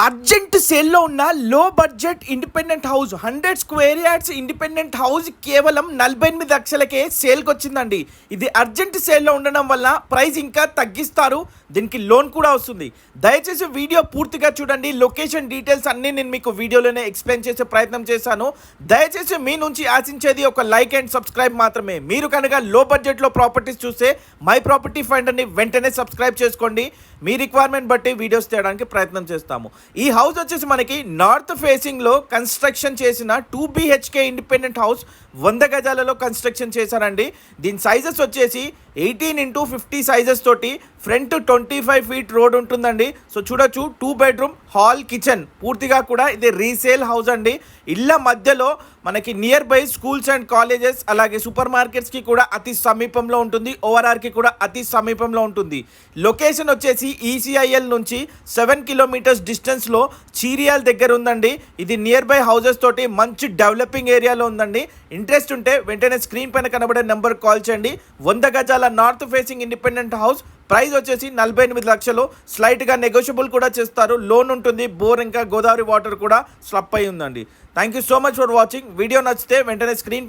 Urgent సేల్లో ఉన్న లో budget independent house 100 square yards independent house కేవలం 48 లక్షలకే సేల్కి వచ్చిందండి. ఇది అర్జెంట్ సేల్లో ఉండడం వల్ల ప్రైస్ ఇంకా తగ్గిస్తారు, దీనికి లోన్ కూడా వస్తుంది. దయచేసి వీడియో పూర్తిగా చూడండి. లొకేషన్ డీటెయిల్స్ అన్నీ నేను మీకు వీడియోలోనే ఎక్స్ప్లెయిన్ చేసే ప్రయత్నం చేశాను. దయచేసి మీ నుంచి ఆశించేది ఒక లైక్ అండ్ సబ్స్క్రైబ్ మాత్రమే. మీరు కనుక లో బడ్జెట్లో ప్రాపర్టీస్ చూస్తే మై ప్రాపర్టీ ఫైండర్ని వెంటనే సబ్స్క్రైబ్ చేసుకోండి. మీ రిక్వైర్మెంట్ బట్టి వీడియోస్ తీయడానికి ప్రయత్నం చేస్తాము. ఈ హౌస్ వచ్చేసి మనకి నార్త్ ఫేసింగ్లో కన్స్ట్రక్షన్ చేసిన 2 BHK ఇండిపెండెంట్ హౌస్ 100 గజాలలో కన్స్ట్రక్షన్ చేశారండి. దీని సైజెస్ వచ్చేసి 18x50 సైజెస్ తోటి ఫ్రంట్ 25 ఫీట్ రోడ్ ఉంటుందండి. సో చూడొచ్చు, 2 బెడ్రూమ్ హాల్ కిచెన్ పూర్తిగా కూడా ఇది రీసేల్ హౌస్ అండి. ఇళ్ళ మధ్యలో మనకి near by schools and colleges అలాగే సూపర్ మార్కెట్స్కి కూడా అతి సమీపంలో ఉంటుంది. ఓఆర్ఆర్కి కూడా అతి సమీపంలో ఉంటుంది. లొకేషన్ వచ్చేసి ECIL నుంచి 7 కిలోమీటర్స్ డిస్టెన్స్లో చీరియాల్ దగ్గర ఉందండి. ఇది నియర్ బై హౌసెస్ తోటి మంచి డెవలపింగ్ ఏరియాలో ఉందండి. ఇంట్రెస్ట్ ఉంటే వెంటనే స్క్రీన్ పైన కనబడే నెంబర్ కాల్ చేయండి. 100 గజాల north facing independent house price వచ్చేసి 48 లక్షలు. స్లైట్గా నెగోషియబుల్ కూడా చేస్తారు, లోన్ ఉంటుంది. బోర్ ఇంకా గోదావరి వాటర్ కూడా స్లప్ అయి ఉందండి. Thank you so much for watching. Video నచ్చితే వెంటనే స్క్రీన్